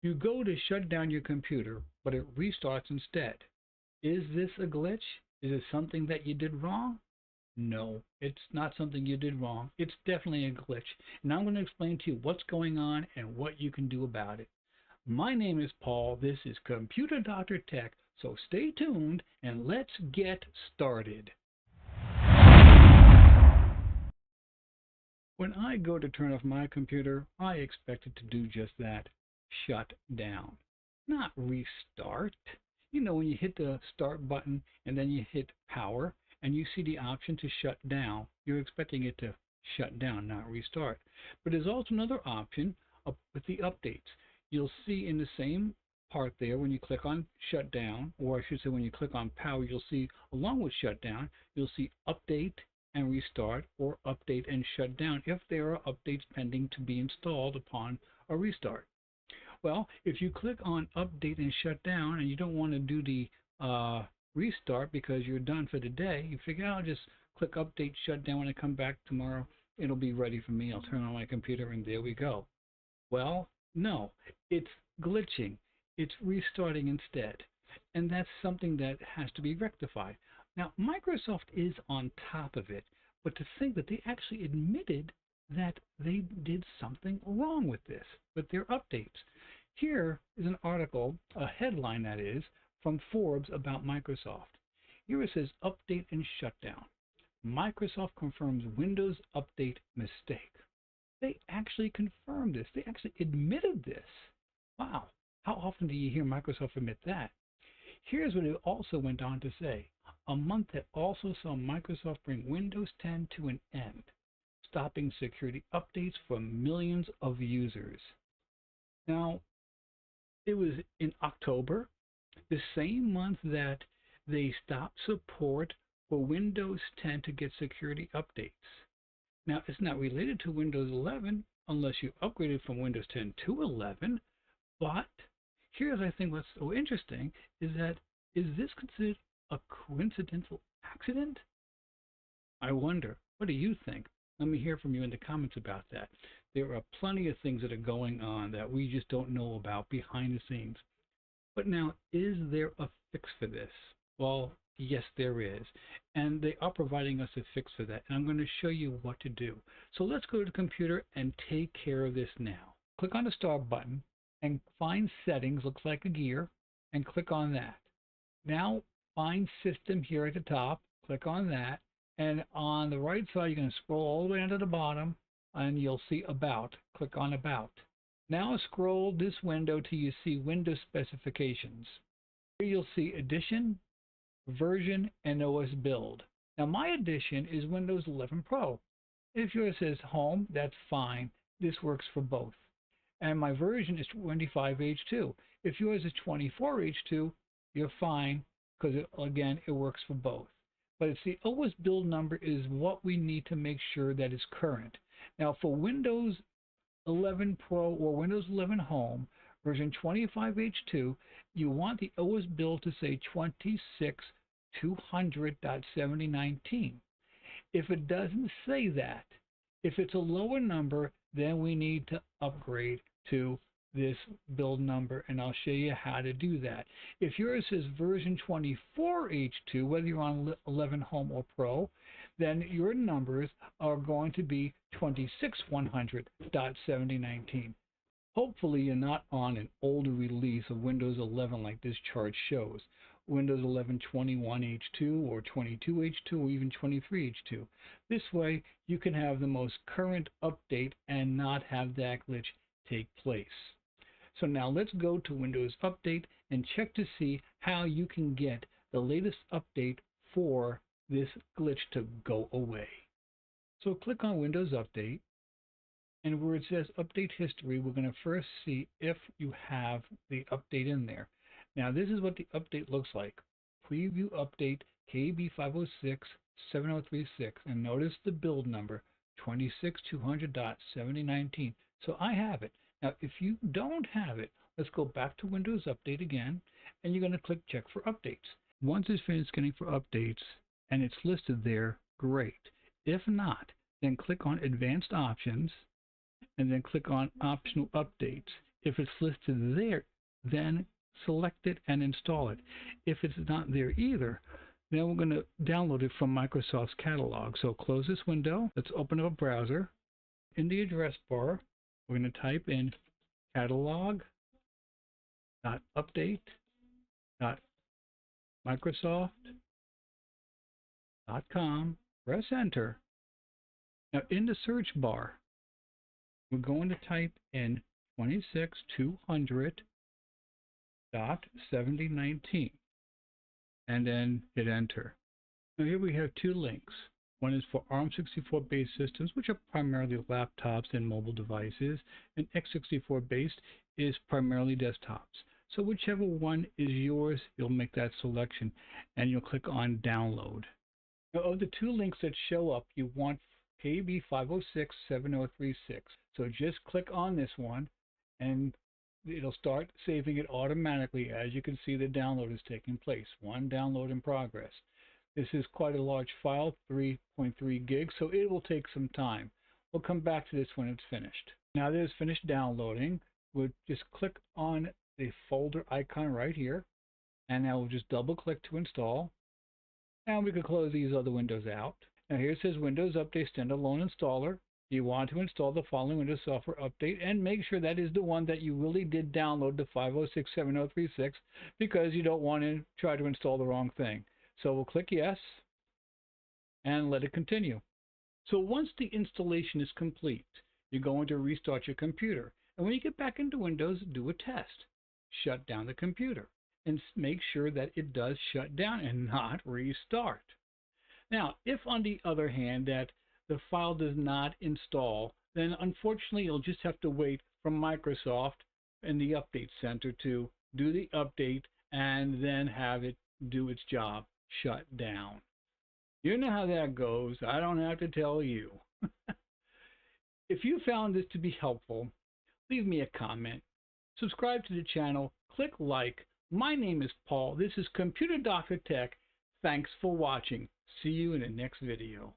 You go to shut down your computer, but it restarts instead. Is this a glitch? Is it something that you did wrong? No, it's not something you did wrong. It's definitely a glitch. And I'm going to explain to you what's going on and what you can do about it. My name is Paul. This is Computer Doctor Tech. So stay tuned and let's get started. When I go to turn off my computer, I expect it to do just that. Shut down. Not restart. You know, when you hit the start button and then you hit power and you see the option to shut down, you're expecting it to shut down, not restart. But there's also another option with the updates. You'll see in the same part there when you click on shut down, or I should say when you click on power, you'll see along with shut down, you'll see update and restart, or update and shut down if there are updates pending to be installed upon a restart. Well, if you click on update and shut down and you don't want to do the restart because you're done for the day, you figure I'll just click update, shut down. When I come back tomorrow, it'll be ready for me. I'll turn on my computer and there we go. Well, no, it's glitching. It's restarting instead. And that's something that has to be rectified. Now, Microsoft is on top of it, but to think that they actually admitted that they did something wrong with this, with their updates. Here is an article, a headline that is, from Forbes about Microsoft. Here it says, update and shutdown. Microsoft confirms Windows update mistake. They actually confirmed this. They actually admitted this. Wow. How often do you hear Microsoft admit that? Here's what it also went on to say. A month that also saw Microsoft bring Windows 10 to an end, stopping security updates for millions of users. Now, it was in October, the same month that they stopped support for Windows 10 to get security updates. Now, it's not related to Windows 11 unless you upgraded from Windows 10 to 11, but here's, I think, what's so interesting is that, is this considered a coincidental accident? I wonder. What do you think? Let me hear from you in the comments about that. There are plenty of things that are going on that we just don't know about behind the scenes. But now, is there a fix for this? Well, yes, there is. And they are providing us a fix for that. And I'm going to show you what to do. So let's go to the computer and take care of this now. Click on the start button and find settings, looks like a gear, and click on that. Now find system here at the top, click on that, and on the right side you're going to scroll all the way down to the bottom and you'll see about. Click on about. Now scroll this window till you see Windows specifications. Here you'll see edition, version, and OS build. Now my edition is Windows 11 Pro. If yours says home, that's fine. This works for both. And my version is 25H2. If yours is 24H2, you're fine because, again, it works for both. But it's the OS build number is what we need to make sure that is current. Now, for Windows 11 Pro or Windows 11 Home, version 25H2, you want the OS build to say 26200.7019. If it doesn't say that, if it's a lower number, then we need to upgrade to this build number, and I'll show you how to do that. If yours says version 24H2, whether you're on 11 Home or Pro, then your numbers are going to be 26100.7019. Hopefully you're not on an older release of Windows 11 like this chart shows. Windows 11 21H2 or 22H2 or even 23H2. This way you can have the most current update and not have that glitch take place. So now let's go to Windows Update and check to see how you can get the latest update for this glitch to go away. So click on Windows Update, and where it says Update History, we're going to first see if you have the update in there. Now this is what the update looks like. Preview Update KB506-7036, and notice the build number 26200.7019. So I have it. Now if you don't have it, let's go back to Windows Update again, and you're going to click Check for Updates. Once it's finished scanning for updates and it's listed there, great. If not, then click on Advanced Options and then click on Optional Updates. If it's listed there, then select it and install it. If it's not there either, then we're going to download it from Microsoft's catalog. So close this window. Let's open up a browser. In the address bar, we're going to type in catalog.update.microsoft.com. Press enter. Now in the search bar, we're going to type in 26200.7019 and then hit enter. Now here we have two links. One is for ARM64 based systems, which are primarily laptops and mobile devices, and x64 based is primarily desktops. So whichever one is yours, you'll make that selection and you'll click on download. Now of the two links that show up, you want KB5067036. So just click on this one and it'll start saving it automatically. As you can see, the download is taking place. One download in progress. This is quite a large file, 3.3 gigs, so it will take some time. We'll come back to this when it's finished. Now that it's finished downloading, we'll just click on the folder icon right here, and now we'll just double click to install. And we can close these other windows out. Now here it says Windows Update Standalone Installer. You want to install the following Windows software update and make sure that is the one that you really did download, the 5067036, because you don't want to try to install the wrong thing. So we'll click yes and let it continue. So once the installation is complete, you're going to restart your computer. And when you get back into Windows, do a test. Shut down the computer and make sure that it does shut down and not restart. Now, if on the other hand that the file does not install, then unfortunately you'll just have to wait for Microsoft and the Update Center to do the update and then have it do its job, shut down. You know how that goes. I don't have to tell you. If you found this to be helpful, leave me a comment, subscribe to the channel, click like. My name is Paul. This is Computer Doctor Tech. Thanks for watching. See you in the next video.